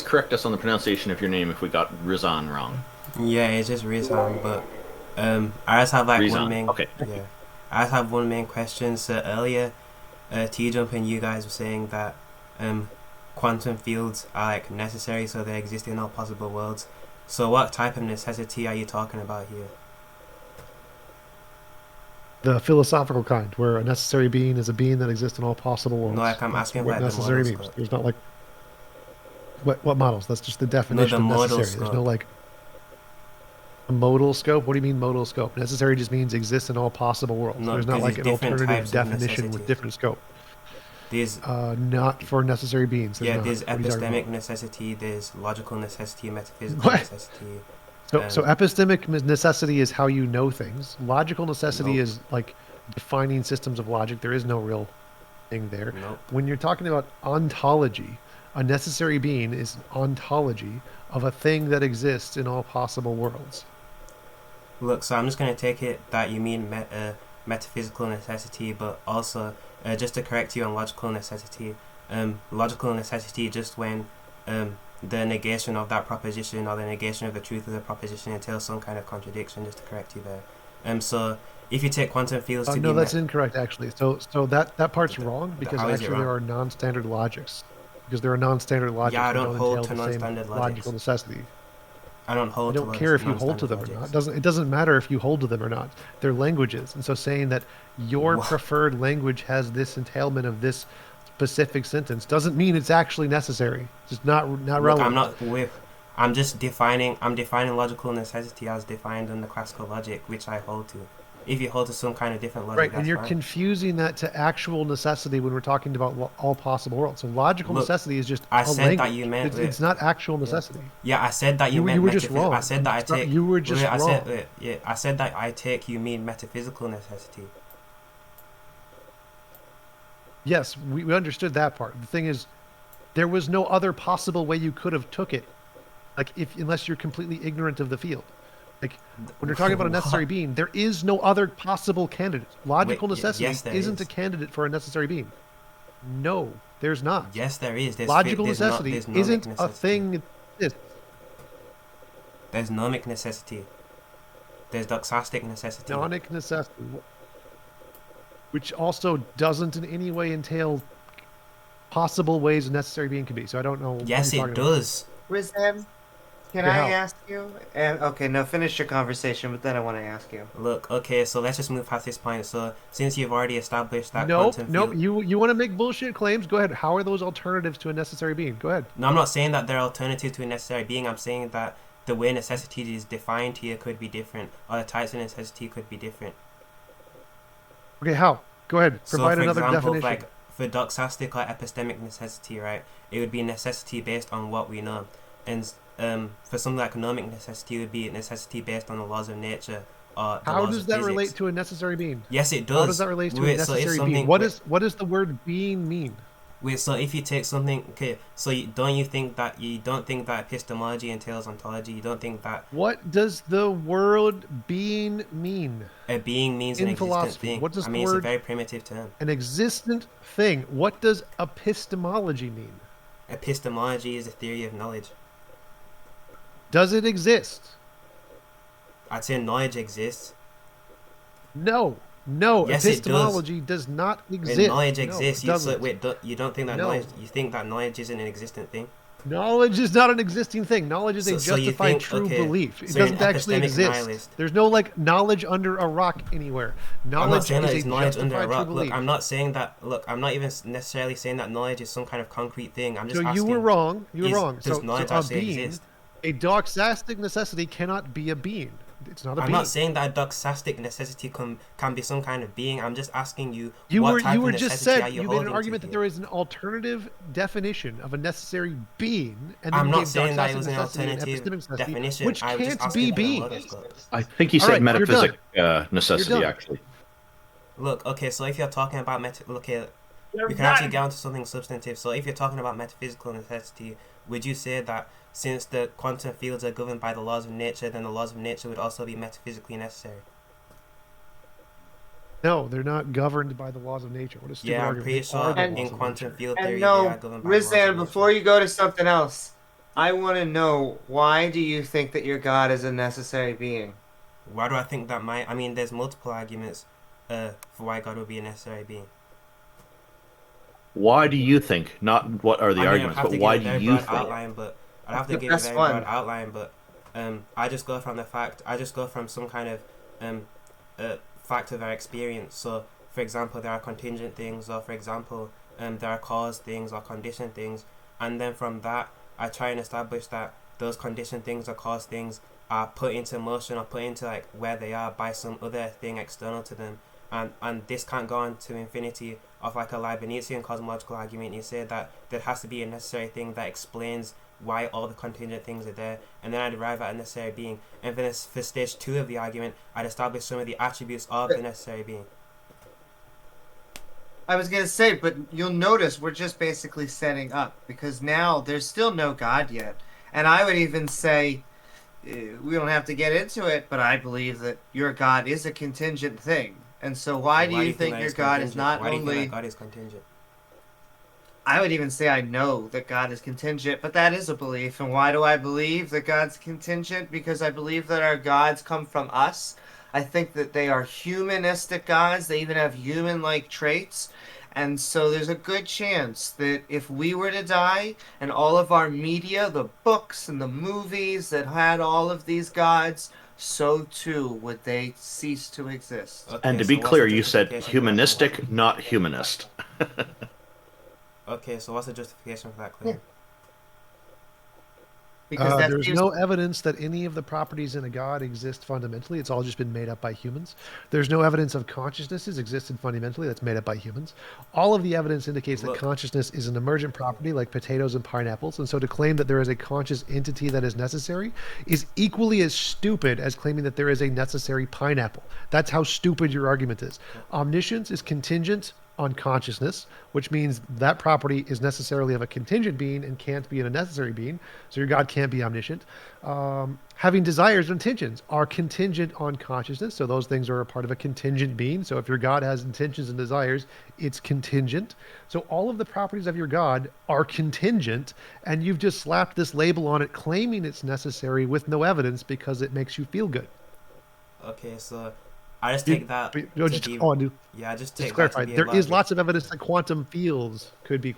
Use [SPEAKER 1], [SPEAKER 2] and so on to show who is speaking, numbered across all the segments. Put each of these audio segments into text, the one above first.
[SPEAKER 1] correct us on the pronunciation of your name if we got Rizzhan wrong.
[SPEAKER 2] Yeah, it's just Rizzhan, but I just have like one
[SPEAKER 1] Rizzhan.
[SPEAKER 2] main
[SPEAKER 1] Okay.
[SPEAKER 2] yeah. I just have one main question. So earlier, Tjump and you guys were saying that quantum fields are like necessary, so they exist in all possible worlds. So what type of necessity are you talking about here?
[SPEAKER 3] The philosophical kind, where a necessary being is a being that exists in all possible worlds.
[SPEAKER 2] No, like I'm
[SPEAKER 3] That's
[SPEAKER 2] asking
[SPEAKER 3] what
[SPEAKER 2] about the
[SPEAKER 3] necessary
[SPEAKER 2] model
[SPEAKER 3] means.
[SPEAKER 2] scope.
[SPEAKER 3] There's not like what models. That's just the
[SPEAKER 2] No,
[SPEAKER 3] definition
[SPEAKER 2] the
[SPEAKER 3] of
[SPEAKER 2] model
[SPEAKER 3] necessary. There's no
[SPEAKER 2] scope.
[SPEAKER 3] like a modal scope. What do you mean modal scope? Necessary just means exists in all possible worlds.
[SPEAKER 2] No,
[SPEAKER 3] There's not
[SPEAKER 2] because
[SPEAKER 3] like
[SPEAKER 2] there's
[SPEAKER 3] an
[SPEAKER 2] different
[SPEAKER 3] alternative
[SPEAKER 2] types of
[SPEAKER 3] definition with
[SPEAKER 2] necessity.
[SPEAKER 3] different scope.
[SPEAKER 2] There's
[SPEAKER 3] Not for necessary beings.
[SPEAKER 2] yeah,
[SPEAKER 3] Not.
[SPEAKER 2] there's
[SPEAKER 3] What are you talking
[SPEAKER 2] epistemic
[SPEAKER 3] about?
[SPEAKER 2] necessity, there's logical necessity, metaphysical
[SPEAKER 3] What?
[SPEAKER 2] necessity.
[SPEAKER 3] So epistemic necessity is how you know things. Logical necessity
[SPEAKER 2] Nope.
[SPEAKER 3] is like defining systems of logic. There is no real thing there.
[SPEAKER 2] Nope.
[SPEAKER 3] When you're talking about ontology, a necessary being is ontology of a thing that exists in all possible worlds.
[SPEAKER 2] Look, so I'm just going to take it that you mean metaphysical necessity, but also, just to correct you on logical necessity, logical necessity just when the negation of that proposition or the negation of the truth of the proposition entails some kind of contradiction, just to correct you there. So if you take quantum fields to
[SPEAKER 3] No,
[SPEAKER 2] be...
[SPEAKER 3] that's incorrect, actually. So that part's wrong because
[SPEAKER 2] how is it
[SPEAKER 3] actually there
[SPEAKER 2] wrong?
[SPEAKER 3] are non-standard logics. Because there are non-standard logics
[SPEAKER 2] Yeah, I
[SPEAKER 3] that
[SPEAKER 2] don't
[SPEAKER 3] don't
[SPEAKER 2] hold
[SPEAKER 3] entail
[SPEAKER 2] to
[SPEAKER 3] the same
[SPEAKER 2] non-standard
[SPEAKER 3] logical
[SPEAKER 2] logics.
[SPEAKER 3] necessity.
[SPEAKER 2] I don't
[SPEAKER 3] I
[SPEAKER 2] hold to
[SPEAKER 3] don't care if you hold to them or
[SPEAKER 2] non-standard
[SPEAKER 3] not.
[SPEAKER 2] logics.
[SPEAKER 3] It doesn't matter if you hold to them or not. They're languages, and so saying that your
[SPEAKER 2] Wha-
[SPEAKER 3] preferred language has this entailment of this specific sentence doesn't mean it's actually necessary. It's just not
[SPEAKER 2] Look,
[SPEAKER 3] relevant.
[SPEAKER 2] I'm not with... I'm defining logical necessity as defined in the classical logic, which I hold to. If you hold to some kind of different logic,
[SPEAKER 3] Right,
[SPEAKER 2] that's
[SPEAKER 3] and you're
[SPEAKER 2] fine.
[SPEAKER 3] confusing that to actual necessity when we're talking about all possible worlds. So logical
[SPEAKER 2] Look,
[SPEAKER 3] necessity is just
[SPEAKER 2] I
[SPEAKER 3] a
[SPEAKER 2] said
[SPEAKER 3] language.
[SPEAKER 2] that you meant
[SPEAKER 3] It's not actual necessity.
[SPEAKER 2] Yeah, I said that you
[SPEAKER 3] You
[SPEAKER 2] meant
[SPEAKER 3] were just wrong.
[SPEAKER 2] I said that I take.
[SPEAKER 3] You were just wrong.
[SPEAKER 2] I said that I take you mean metaphysical necessity.
[SPEAKER 3] Yes, we understood that part. The thing is, there was no other possible way you could have took it, like unless you're completely ignorant of the field. Like when you're talking about a necessary being, there is no other possible candidate. Logical necessity
[SPEAKER 2] yes, there
[SPEAKER 3] isn't
[SPEAKER 2] is.
[SPEAKER 3] a candidate for a necessary being. No, there's not.
[SPEAKER 2] Yes, there is.
[SPEAKER 3] Logical
[SPEAKER 2] there's
[SPEAKER 3] necessity
[SPEAKER 2] there's
[SPEAKER 3] isn't
[SPEAKER 2] nomic
[SPEAKER 3] a
[SPEAKER 2] necessity.
[SPEAKER 3] thing that exists.
[SPEAKER 2] There's nomic necessity. There's doxastic necessity.
[SPEAKER 3] Gnonic necessity, which also doesn't in any way entail possible ways a necessary being can be. So I don't know. what
[SPEAKER 2] Yes,
[SPEAKER 3] you're
[SPEAKER 2] it
[SPEAKER 3] talking about.
[SPEAKER 2] does.
[SPEAKER 4] Rizzhan, can
[SPEAKER 3] Okay,
[SPEAKER 4] I
[SPEAKER 3] how?
[SPEAKER 4] ask you? And okay, no, finish your conversation, but then I want to ask you.
[SPEAKER 2] Look, okay, so let's just move past this point. So since you've already established that
[SPEAKER 3] Nope,
[SPEAKER 2] quantum
[SPEAKER 3] nope.
[SPEAKER 2] field,
[SPEAKER 3] You want to make bullshit claims? Go ahead. How are those alternatives to a necessary being? Go ahead.
[SPEAKER 2] No, I'm not saying that they're alternative to a necessary being. I'm saying that the way necessity is defined here could be different, or the types of necessity could be different.
[SPEAKER 3] Okay, how? Go ahead.
[SPEAKER 2] So,
[SPEAKER 3] Provide
[SPEAKER 2] for
[SPEAKER 3] another
[SPEAKER 2] example,
[SPEAKER 3] definition.
[SPEAKER 2] like for doxastic or epistemic necessity, right? It would be necessity based on what we know, and for something like nomic necessity, it would be necessity based on the laws of nature or the
[SPEAKER 3] How
[SPEAKER 2] laws
[SPEAKER 3] does
[SPEAKER 2] of
[SPEAKER 3] that
[SPEAKER 2] physics.
[SPEAKER 3] relate to a necessary being?
[SPEAKER 2] Yes, it does.
[SPEAKER 3] How does that relate to a
[SPEAKER 2] Wait, so if
[SPEAKER 3] necessary
[SPEAKER 2] something,
[SPEAKER 3] being? What does the word being mean?
[SPEAKER 2] Wait, so if you take something, okay, so you don't think that epistemology entails ontology? You don't think that
[SPEAKER 3] What does the word being mean?
[SPEAKER 2] a being means an
[SPEAKER 3] In
[SPEAKER 2] existent
[SPEAKER 3] philosophy,
[SPEAKER 2] thing?
[SPEAKER 3] what does
[SPEAKER 2] I
[SPEAKER 3] the
[SPEAKER 2] mean, it's a
[SPEAKER 3] word-
[SPEAKER 2] very primitive term.
[SPEAKER 3] An existent thing. What does epistemology mean?
[SPEAKER 2] Epistemology is a theory of knowledge.
[SPEAKER 3] Does it exist?
[SPEAKER 2] I'd say knowledge exists.
[SPEAKER 3] No.
[SPEAKER 2] Yes, it does.
[SPEAKER 3] Epistemology does not exist.
[SPEAKER 2] When knowledge
[SPEAKER 3] No,
[SPEAKER 2] exists,
[SPEAKER 3] it
[SPEAKER 2] you
[SPEAKER 3] doesn't.
[SPEAKER 2] you don't think that
[SPEAKER 3] No.
[SPEAKER 2] knowledge? You think that knowledge isn't an existent thing?
[SPEAKER 3] Knowledge is not an existing thing. Knowledge is a
[SPEAKER 2] So you
[SPEAKER 3] justified
[SPEAKER 2] think-
[SPEAKER 3] true
[SPEAKER 2] okay,
[SPEAKER 3] belief. It
[SPEAKER 2] so you're an
[SPEAKER 3] doesn't actually
[SPEAKER 2] epistemic
[SPEAKER 3] exist.
[SPEAKER 2] nihilist.
[SPEAKER 3] There's no like knowledge under a rock anywhere.
[SPEAKER 2] I'm not
[SPEAKER 3] Knowledge
[SPEAKER 2] saying that
[SPEAKER 3] is
[SPEAKER 2] it's
[SPEAKER 3] a
[SPEAKER 2] knowledge under
[SPEAKER 3] justified
[SPEAKER 2] a
[SPEAKER 3] true
[SPEAKER 2] rock. Look,
[SPEAKER 3] belief.
[SPEAKER 2] I'm not saying that. Look, I'm not even necessarily saying that knowledge is some kind of concrete thing. I'm just
[SPEAKER 3] So
[SPEAKER 2] asking.
[SPEAKER 3] you were wrong. You were
[SPEAKER 2] is-
[SPEAKER 3] wrong.
[SPEAKER 2] Does
[SPEAKER 3] So
[SPEAKER 2] knowledge
[SPEAKER 3] a
[SPEAKER 2] actually
[SPEAKER 3] being,
[SPEAKER 2] exist?
[SPEAKER 3] a doxastic necessity cannot be a being. It's not a
[SPEAKER 2] I'm
[SPEAKER 3] being.
[SPEAKER 2] not saying that a doxastic necessity can be some kind of being. I'm just asking you,
[SPEAKER 3] You
[SPEAKER 2] what
[SPEAKER 3] were
[SPEAKER 2] type
[SPEAKER 3] you were
[SPEAKER 2] of
[SPEAKER 3] just
[SPEAKER 2] necessity
[SPEAKER 3] said
[SPEAKER 2] are you
[SPEAKER 3] you made
[SPEAKER 2] holding
[SPEAKER 3] an
[SPEAKER 2] to
[SPEAKER 3] argument that
[SPEAKER 2] here?
[SPEAKER 3] there is an alternative definition of a necessary being, and then
[SPEAKER 2] I'm
[SPEAKER 3] you
[SPEAKER 2] not
[SPEAKER 3] gave
[SPEAKER 2] saying that it
[SPEAKER 3] doxastic
[SPEAKER 2] was an
[SPEAKER 3] necessity and
[SPEAKER 2] alternative
[SPEAKER 3] epistemic necessity,
[SPEAKER 2] definition.
[SPEAKER 3] which
[SPEAKER 2] I was just
[SPEAKER 3] can't
[SPEAKER 2] asking
[SPEAKER 3] be
[SPEAKER 2] for the
[SPEAKER 3] being.
[SPEAKER 2] model scope.
[SPEAKER 1] I think he
[SPEAKER 3] All
[SPEAKER 1] said
[SPEAKER 3] right, you're
[SPEAKER 1] metaphysic necessity,
[SPEAKER 3] done.
[SPEAKER 1] actually.
[SPEAKER 2] Look, okay, so if you're talking about okay,
[SPEAKER 4] You're
[SPEAKER 2] we can actually
[SPEAKER 4] done.
[SPEAKER 2] get onto something substantive. So if you're talking about metaphysical necessity, would you say that since the quantum fields are governed by the laws of nature, then the laws of nature would also be metaphysically necessary?
[SPEAKER 3] No, they're not governed by the laws of nature. What a stupid
[SPEAKER 2] Yeah, I'm
[SPEAKER 3] argument.
[SPEAKER 2] pretty
[SPEAKER 3] They
[SPEAKER 2] sure
[SPEAKER 3] are the
[SPEAKER 2] in
[SPEAKER 3] laws of
[SPEAKER 2] quantum
[SPEAKER 3] nature.
[SPEAKER 2] field
[SPEAKER 4] And
[SPEAKER 2] theory they
[SPEAKER 4] no,
[SPEAKER 2] are governed by the laws of
[SPEAKER 4] Rizzhan,
[SPEAKER 2] nature.
[SPEAKER 4] before you go to something else, I want to know, why do you think that your God is a necessary being?
[SPEAKER 2] Why do I think that I mean, there's multiple arguments for why God would be a necessary being.
[SPEAKER 1] Why do you think? Not what are the
[SPEAKER 2] I mean,
[SPEAKER 1] arguments, but why do you think?
[SPEAKER 2] I'd have to
[SPEAKER 4] The
[SPEAKER 2] give a
[SPEAKER 4] best
[SPEAKER 2] very
[SPEAKER 4] one.
[SPEAKER 2] broad outline, but I just go from some kind of fact of our experience. So, for example, there are contingent things, or for example, there are caused things or conditioned things, and then from that, I try and establish that those conditioned things or caused things are put into motion or put into like where they are by some other thing external to them, and this can't go on to infinity of like a Leibnizian cosmological argument. You say that there has to be a necessary thing that explains why all the contingent things are there, and then I'd arrive at a necessary being. And for stage 2 of the argument, I'd establish some of the attributes of the necessary being.
[SPEAKER 4] I was going to say, but you'll notice we're just basically setting up, because now there's still no God yet. And I would even say, we don't have to get into it, but I believe that your God is a contingent thing. And so why do you think your God is not
[SPEAKER 2] Why do you
[SPEAKER 4] only...
[SPEAKER 2] think that God is contingent?
[SPEAKER 4] I would even say I know that God is contingent, but that is a belief. And why do I believe that God's contingent? Because I believe that our gods come from us. I think that they are humanistic gods. They even have human-like traits. And so there's a good chance that if we were to die and all of our media, the books and the movies that had all of these gods, so too would they cease to exist.
[SPEAKER 2] Okay,
[SPEAKER 1] And to
[SPEAKER 2] so
[SPEAKER 1] be
[SPEAKER 2] what's
[SPEAKER 1] clear,
[SPEAKER 2] the
[SPEAKER 1] you said
[SPEAKER 2] justification for that?
[SPEAKER 1] humanistic, not humanist.
[SPEAKER 2] Okay, so what's the justification for that claim?
[SPEAKER 4] Because that
[SPEAKER 3] There's
[SPEAKER 4] seems...
[SPEAKER 3] no evidence that any of the properties in a god exist fundamentally. It's all just been made up by humans. There's no evidence of consciousnesses existed fundamentally. That's made up by humans. All of the evidence indicates that
[SPEAKER 2] Look.
[SPEAKER 3] consciousness is an emergent property like potatoes and pineapples. And so to claim that there is a conscious entity that is necessary is equally as stupid as claiming that there is a necessary pineapple. That's how stupid your argument is. Omniscience is contingent on consciousness, which means that property is necessarily of a contingent being and can't be in a necessary being. So your God can't be omniscient. Having desires and intentions are contingent on consciousness. So those things are a part of a contingent being. So if your God has intentions and desires, it's contingent. So all of the properties of your God are contingent, and you've just slapped this label on it claiming it's necessary with no evidence because it makes you feel good.
[SPEAKER 2] Okay, so I just take that
[SPEAKER 3] But,
[SPEAKER 2] to
[SPEAKER 3] just
[SPEAKER 2] be...
[SPEAKER 3] go on, dude.
[SPEAKER 2] Yeah, I just
[SPEAKER 3] Just
[SPEAKER 2] take
[SPEAKER 3] to clarify,
[SPEAKER 2] that to be
[SPEAKER 3] there
[SPEAKER 2] a
[SPEAKER 3] is
[SPEAKER 2] logic.
[SPEAKER 3] lots of evidence that quantum fields could be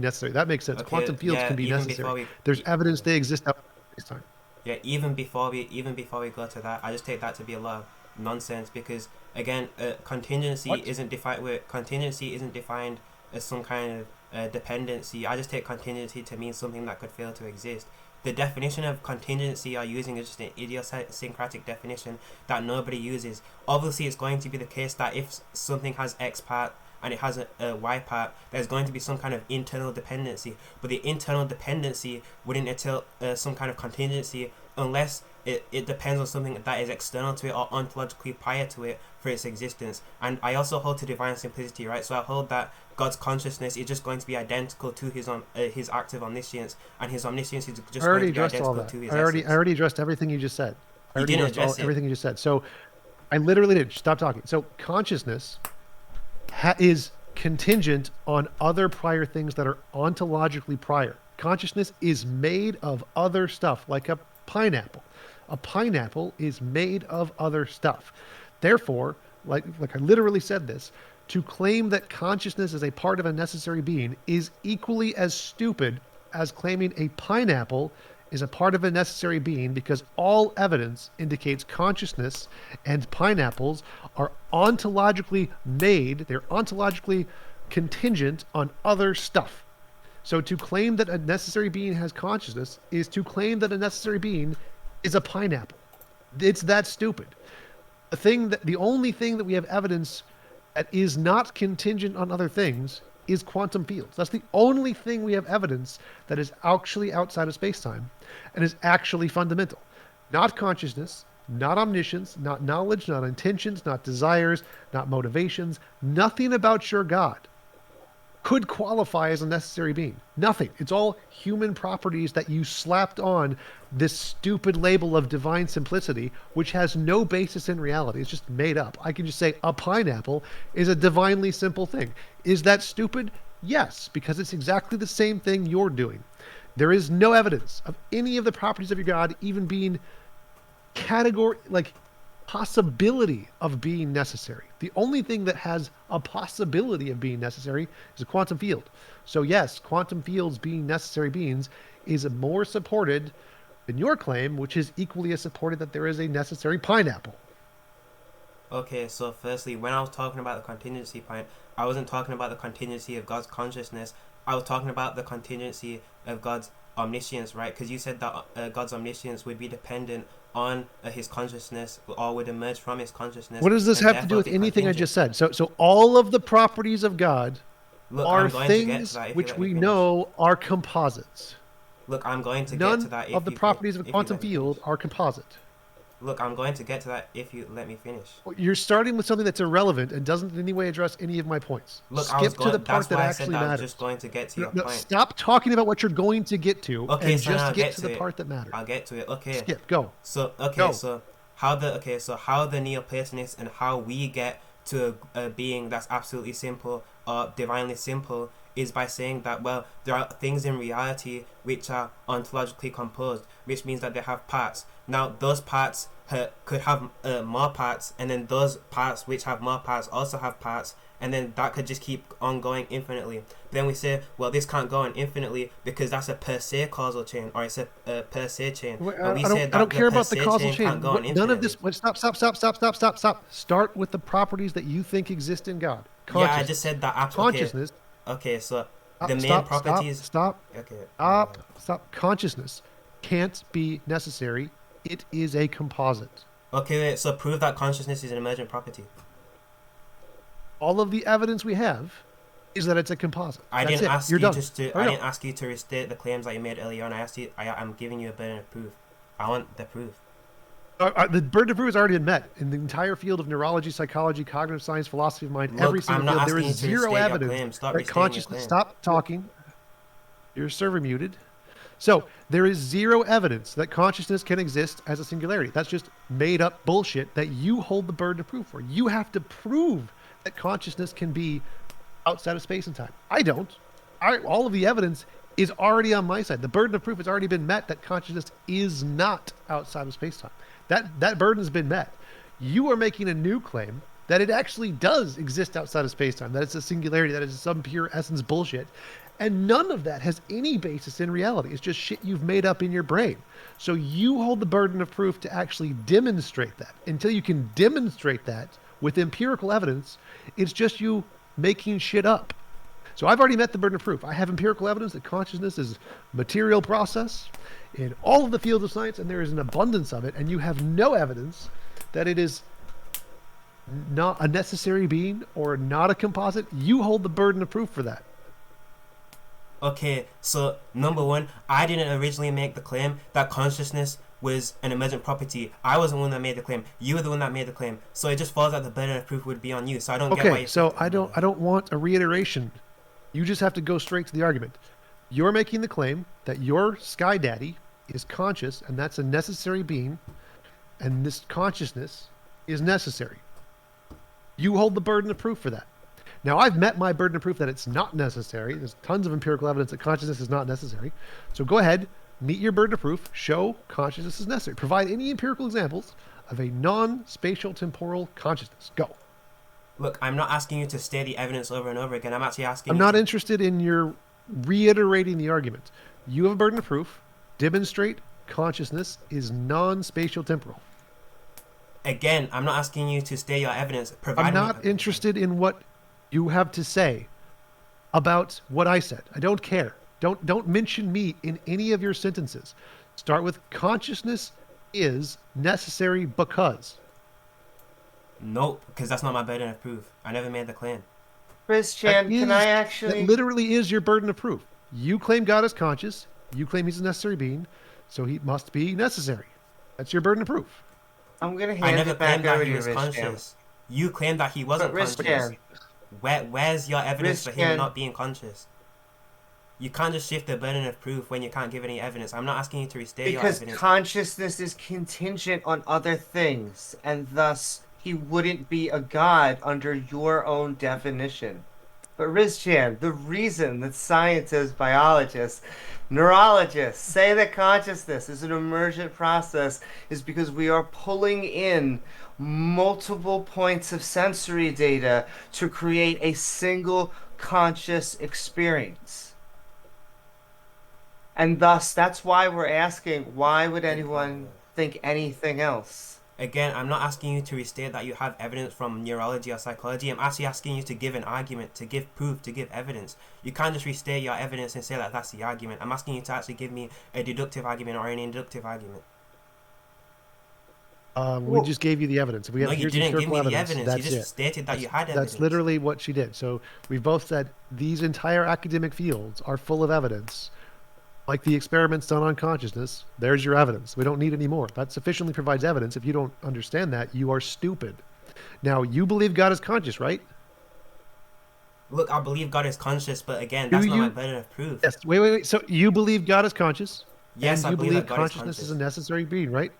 [SPEAKER 3] necessary. That makes sense.
[SPEAKER 2] Okay,
[SPEAKER 3] Quantum fields
[SPEAKER 2] yeah,
[SPEAKER 3] can be
[SPEAKER 2] even
[SPEAKER 3] necessary.
[SPEAKER 2] before we-
[SPEAKER 3] There's evidence they exist outside of space-time.
[SPEAKER 2] Yeah, even before we go to that, I just take that to be a lot of nonsense, because again, contingency
[SPEAKER 3] What?
[SPEAKER 2] isn't defined as some kind of dependency. I just take contingency to mean something that could fail to exist. The definition of contingency you're using is just an idiosyncratic definition that nobody uses. Obviously, it's going to be the case that if something has X part and it has a Y part, there's going to be some kind of internal dependency. But the internal dependency wouldn't entail some kind of contingency unless it depends on something that is external to it or ontologically prior to it for its existence. And I also hold to divine simplicity, right? So I hold that God's consciousness is just going to be identical to his active omniscience, and his omniscience is just
[SPEAKER 3] I already
[SPEAKER 2] going to be
[SPEAKER 3] addressed all
[SPEAKER 2] identical
[SPEAKER 3] that.
[SPEAKER 2] to his
[SPEAKER 3] I
[SPEAKER 2] essence.
[SPEAKER 3] already addressed everything you just said. I
[SPEAKER 2] You
[SPEAKER 3] already
[SPEAKER 2] didn't
[SPEAKER 3] addressed
[SPEAKER 2] address it.
[SPEAKER 3] everything you just said. So I literally did. Stop talking. So consciousness is contingent on other prior things that are ontologically prior. Consciousness is made of other stuff, like a pineapple. A pineapple is made of other stuff. Therefore, like I literally said this, to claim that consciousness is a part of a necessary being is equally as stupid as claiming a pineapple is a part of a necessary being, because all evidence indicates consciousness and pineapples are ontologically made, they're ontologically contingent on other stuff. So to claim that a necessary being has consciousness is to claim that a necessary being is a pineapple. It's that stupid. The only thing that we have evidence that is not contingent on other things is quantum fields. That's the only thing we have evidence that is actually outside of space-time and is actually fundamental. Not consciousness, not omniscience, not knowledge, not intentions, not desires, not motivations. Nothing about your God could qualify as a necessary being. Nothing. It's all human properties that you slapped on this stupid label of divine simplicity, which has no basis in reality. It's just made up. I can just say a pineapple is a divinely simple thing. Is that stupid? Yes, because it's exactly the same thing you're doing. There is no evidence of any of the properties of your God even being possibility of being necessary. The only thing that has a possibility of being necessary is a quantum field. So yes, quantum fields being necessary beings is more supported than your claim, which is equally as supported that there is a necessary pineapple.
[SPEAKER 2] Okay, so firstly, when I was talking about the contingency point, I wasn't talking about the contingency of God's consciousness. I was talking about the contingency of God's omniscience, right? Because you said that God's omniscience would be dependent on his consciousness, or would emerge from his consciousness.
[SPEAKER 3] What does this
[SPEAKER 2] and
[SPEAKER 3] have to do
[SPEAKER 2] therefore
[SPEAKER 3] with
[SPEAKER 2] be
[SPEAKER 3] anything I
[SPEAKER 2] contingent.
[SPEAKER 3] just said? So all of the properties of God
[SPEAKER 2] Look,
[SPEAKER 3] are
[SPEAKER 2] I'm going to get
[SPEAKER 3] things
[SPEAKER 2] to that if you
[SPEAKER 3] which
[SPEAKER 2] let me
[SPEAKER 3] we
[SPEAKER 2] finish.
[SPEAKER 3] know are composites.
[SPEAKER 2] Look, I'm going to get
[SPEAKER 3] None
[SPEAKER 2] to that if
[SPEAKER 3] of the
[SPEAKER 2] you
[SPEAKER 3] properties of
[SPEAKER 2] if
[SPEAKER 3] a
[SPEAKER 2] you
[SPEAKER 3] quantum
[SPEAKER 2] let me
[SPEAKER 3] field
[SPEAKER 2] finish.
[SPEAKER 3] are composite.
[SPEAKER 2] Look, I'm going to get to that if you let me finish.
[SPEAKER 3] You're starting with something that's irrelevant and doesn't in any way address any of my points.
[SPEAKER 2] Look, I was
[SPEAKER 3] Skip to the
[SPEAKER 2] going.
[SPEAKER 3] part
[SPEAKER 2] That's
[SPEAKER 3] that
[SPEAKER 2] why I said
[SPEAKER 3] actually
[SPEAKER 2] that I was
[SPEAKER 3] matters.
[SPEAKER 2] just going to get to
[SPEAKER 3] No,
[SPEAKER 2] your
[SPEAKER 3] no,
[SPEAKER 2] point.
[SPEAKER 3] stop talking about what you're going to get to
[SPEAKER 2] Okay,
[SPEAKER 3] and
[SPEAKER 2] so now
[SPEAKER 3] just
[SPEAKER 2] I'll
[SPEAKER 3] get
[SPEAKER 2] get
[SPEAKER 3] to
[SPEAKER 2] to
[SPEAKER 3] the
[SPEAKER 2] it.
[SPEAKER 3] part that matters.
[SPEAKER 2] I'll get to it. Okay.
[SPEAKER 3] Skip, go.
[SPEAKER 2] So
[SPEAKER 3] Go.
[SPEAKER 2] so how the Neoplatonists and how we get to a being that's absolutely simple or divinely simple is by saying that, well, there are things in reality which are ontologically composed, which means that they have parts. Now those parts could have more parts, and then those parts which have more parts also have parts, and then that could just keep on going infinitely. Then we say, well, this can't go on infinitely because that's a per se causal chain, or it's a per se chain. But we say that
[SPEAKER 3] I don't care about the
[SPEAKER 2] per se
[SPEAKER 3] causal chain.
[SPEAKER 2] can't go on
[SPEAKER 3] None of this.
[SPEAKER 2] infinitely.
[SPEAKER 3] Stop. Start with the properties that you think exist in God.
[SPEAKER 2] Yeah, I just said that.
[SPEAKER 3] Consciousness.
[SPEAKER 2] Okay, so the main properties.
[SPEAKER 3] Stop.
[SPEAKER 2] Okay.
[SPEAKER 3] Stop. Consciousness can't be necessary. It is a composite.
[SPEAKER 2] Okay, wait. So prove that consciousness is an emergent property.
[SPEAKER 3] All of the evidence we have is that it's a composite.
[SPEAKER 2] I
[SPEAKER 3] That's
[SPEAKER 2] didn't
[SPEAKER 3] it.
[SPEAKER 2] ask
[SPEAKER 3] You're
[SPEAKER 2] you
[SPEAKER 3] done.
[SPEAKER 2] just to.
[SPEAKER 3] Hurry
[SPEAKER 2] I
[SPEAKER 3] up.
[SPEAKER 2] didn't ask you to restate the claims that you made earlier on. I asked you. I'm giving you a burden of proof. I want the proof.
[SPEAKER 3] The burden of proof has already been met in the entire field of neurology, psychology, cognitive science, philosophy of mind.
[SPEAKER 2] Look,
[SPEAKER 3] Every single
[SPEAKER 2] I'm not
[SPEAKER 3] field, there
[SPEAKER 2] asking
[SPEAKER 3] is
[SPEAKER 2] you to
[SPEAKER 3] zero
[SPEAKER 2] restate your
[SPEAKER 3] evidence
[SPEAKER 2] claim. Stop
[SPEAKER 3] that
[SPEAKER 2] restating your
[SPEAKER 3] consciousness.
[SPEAKER 2] claim.
[SPEAKER 3] Stop talking. Your server muted. So there is zero evidence that consciousness can exist as a singularity. That's just made up bullshit that you hold the burden of proof for. You have to prove that consciousness can be outside of space and time. I don't. All of the evidence is already on my side. The burden of proof has already been met that consciousness is not outside of space-time. That burden has been met. You are making a new claim that it actually does exist outside of space-time, that it's a singularity, that it's some pure essence bullshit. And none of that has any basis in reality. It's just shit you've made up in your brain. So you hold the burden of proof to actually demonstrate that. Until you can demonstrate that with empirical evidence, it's just you making shit up. So I've already met the burden of proof. I have empirical evidence that consciousness is a material process in all of the fields of science, and there is an abundance of it, and you have no evidence that it is not a necessary being or not a composite. You hold the burden of proof for that.
[SPEAKER 2] Okay, so number one, I didn't originally make the claim that consciousness was an emergent property. I wasn't the one that made the claim. You were the one that made the claim. So it just follows that the burden of proof would be on you. So I don't get why
[SPEAKER 3] Okay,
[SPEAKER 2] you
[SPEAKER 3] so I don't want a reiteration. You just have to go straight to the argument. You're making the claim that your sky daddy is conscious, and that's a necessary being, and this consciousness is necessary. You hold the burden of proof for that. Now, I've met my burden of proof that it's not necessary. There's tons of empirical evidence that consciousness is not necessary. So go ahead, meet your burden of proof, show consciousness is necessary. Provide any empirical examples of a non-spatial temporal consciousness. Go.
[SPEAKER 2] Look, I'm not asking you to state the evidence over and over again. I'm actually asking
[SPEAKER 3] I'm
[SPEAKER 2] you
[SPEAKER 3] not
[SPEAKER 2] to...
[SPEAKER 3] interested in your reiterating the argument. You have a burden of proof. Demonstrate consciousness is non-spatial temporal.
[SPEAKER 2] Again, I'm not asking you to state your evidence.
[SPEAKER 3] I'm not interested in what you have to say about what I said. I don't care. Don't mention me in any of your sentences. Start with consciousness is necessary because.
[SPEAKER 2] Nope, because that's not my burden of proof. I never made the claim.
[SPEAKER 4] Rizzhan, can I actually...
[SPEAKER 3] That literally is your burden of proof. You claim God is conscious. You claim he's a necessary being, so he must be necessary. That's your burden of proof.
[SPEAKER 4] I'm going to
[SPEAKER 2] I
[SPEAKER 4] hand
[SPEAKER 2] never
[SPEAKER 4] it back
[SPEAKER 2] claimed that
[SPEAKER 4] over
[SPEAKER 2] he
[SPEAKER 4] to
[SPEAKER 2] was
[SPEAKER 4] Rizzhan.
[SPEAKER 2] conscious. You claimed that he wasn't
[SPEAKER 4] But
[SPEAKER 2] conscious.
[SPEAKER 4] Rizzhan,
[SPEAKER 2] Where's your evidence for him
[SPEAKER 4] Rizzhan-
[SPEAKER 2] not being conscious? You can't just shift the burden of proof when you can't give any evidence. I'm not asking you to restate your
[SPEAKER 4] because
[SPEAKER 2] evidence.
[SPEAKER 4] consciousness is contingent on other things, and thus he wouldn't be a god under your own definition. But Rizzhan, the reason that scientists, biologists, neurologists say that consciousness is an emergent process is because we are pulling in multiple points of sensory data to create a single conscious experience. And thus, that's why we're asking, why would anyone think anything else?
[SPEAKER 2] Again, I'm not asking you to restate that you have evidence from neurology or psychology. I'm actually asking you to give an argument, to give proof, to give evidence. You can't just restate your evidence and say that that's the argument. I'm asking you to actually give me a deductive argument or an inductive argument.
[SPEAKER 3] We just gave you the evidence. We have
[SPEAKER 2] No, you
[SPEAKER 3] here's
[SPEAKER 2] didn't give me the
[SPEAKER 3] evidence.
[SPEAKER 2] evidence.
[SPEAKER 3] That's
[SPEAKER 2] You just
[SPEAKER 3] it.
[SPEAKER 2] stated that you had evidence.
[SPEAKER 3] That's literally what she did. So we've both said these entire academic fields are full of evidence. Like the experiments done on consciousness, there's your evidence. We don't need any more. That sufficiently provides evidence. If you don't understand that, you are stupid. Now, you believe God is conscious, right?
[SPEAKER 2] Look, I believe God is conscious, but again, that's not my burden of proof.
[SPEAKER 3] Yes. Wait. So you believe God is conscious?
[SPEAKER 2] Yes,
[SPEAKER 3] and
[SPEAKER 2] I
[SPEAKER 3] you
[SPEAKER 2] believe that God is
[SPEAKER 3] consciousness
[SPEAKER 2] conscious.
[SPEAKER 3] is a necessary being, right?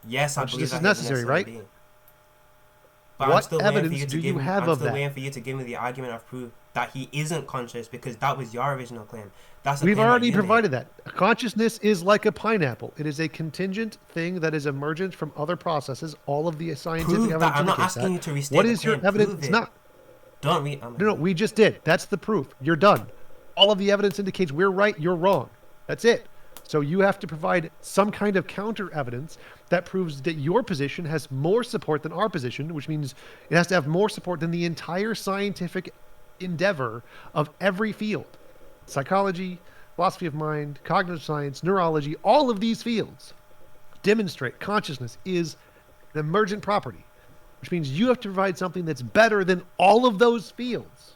[SPEAKER 2] Yes, I believe
[SPEAKER 3] Consciousness
[SPEAKER 2] that
[SPEAKER 3] is
[SPEAKER 2] he's a
[SPEAKER 3] necessary, right?
[SPEAKER 2] being. But
[SPEAKER 3] What
[SPEAKER 2] I'm still waiting for
[SPEAKER 3] evidence
[SPEAKER 2] you
[SPEAKER 3] do
[SPEAKER 2] to
[SPEAKER 3] you
[SPEAKER 2] give.
[SPEAKER 3] have
[SPEAKER 2] I'm
[SPEAKER 3] of
[SPEAKER 2] still
[SPEAKER 3] that?
[SPEAKER 2] waiting for you to give me the argument of proof that he isn't conscious, because that was your original claim. That's the
[SPEAKER 3] We've
[SPEAKER 2] claim that
[SPEAKER 3] already
[SPEAKER 2] you made.
[SPEAKER 3] provided that. Consciousness is like a pineapple. It is a contingent thing that is emergent from other processes. All of the scientific
[SPEAKER 2] Prove
[SPEAKER 3] evidence
[SPEAKER 2] that. I'm not
[SPEAKER 3] indicates
[SPEAKER 2] asking
[SPEAKER 3] that.
[SPEAKER 2] you to restate
[SPEAKER 3] What
[SPEAKER 2] the
[SPEAKER 3] is your
[SPEAKER 2] claim.
[SPEAKER 3] evidence?
[SPEAKER 2] Prove
[SPEAKER 3] It's
[SPEAKER 2] it.
[SPEAKER 3] not.
[SPEAKER 2] Don't read.
[SPEAKER 3] No, we just did. That's the proof. You're done. All of the evidence indicates we're right, you're wrong. That's it. So you have to provide some kind of counter evidence that proves that your position has more support than our position, which means it has to have more support than the entire scientific endeavor of every field. Psychology, philosophy of mind, cognitive science, neurology, all of these fields demonstrate consciousness is an emergent property, which means you have to provide something that's better than all of those fields.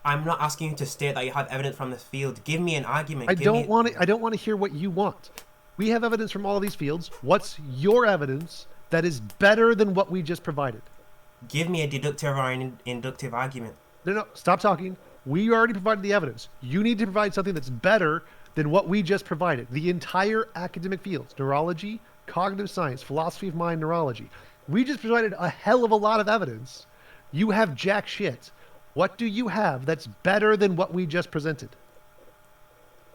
[SPEAKER 2] I'm not asking you to state that you have evidence from this field. Give me an argument.
[SPEAKER 3] I don't want to hear what you want. We have evidence from all of these fields. What's your evidence that is better than what we just provided?
[SPEAKER 2] Give me a deductive or an inductive argument.
[SPEAKER 3] No, stop talking. We already provided the evidence. You need to provide something that's better than what we just provided. The entire academic fields, neurology, cognitive science, philosophy of mind, neurology. We just provided a hell of a lot of evidence. You have jack shit. What do you have that's better than what we just presented?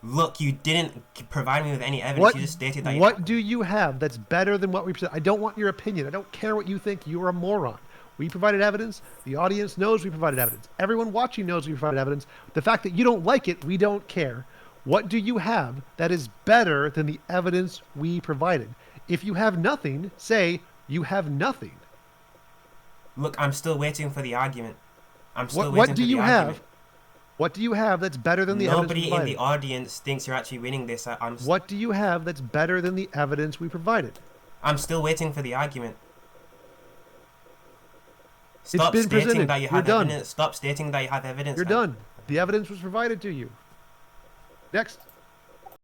[SPEAKER 2] Look, you didn't provide me with any evidence. You just stated that.
[SPEAKER 3] What do you have that's better than what we presented? I don't want your opinion. I don't care what you think. You're a moron. We provided evidence. The audience knows we provided evidence. Everyone watching knows we provided evidence. The fact that you don't like it, we don't care. What do you have that is better than the evidence we provided? If you have nothing, say you have nothing.
[SPEAKER 2] Look, I'm still waiting for the argument. I'm still waiting
[SPEAKER 3] What
[SPEAKER 2] for
[SPEAKER 3] do
[SPEAKER 2] the
[SPEAKER 3] you
[SPEAKER 2] argument.
[SPEAKER 3] have? What do you have that's better than the evidence we
[SPEAKER 2] Nobody in
[SPEAKER 3] provided?
[SPEAKER 2] the audience thinks you're actually winning this.
[SPEAKER 3] What do you have that's better than the evidence we provided?
[SPEAKER 2] I'm still waiting for the argument. Stop
[SPEAKER 3] been
[SPEAKER 2] stating
[SPEAKER 3] presented.
[SPEAKER 2] that you
[SPEAKER 3] You're
[SPEAKER 2] have
[SPEAKER 3] done.
[SPEAKER 2] evidence. Stop stating that you have evidence.
[SPEAKER 3] You're done. The evidence was provided to you. Next.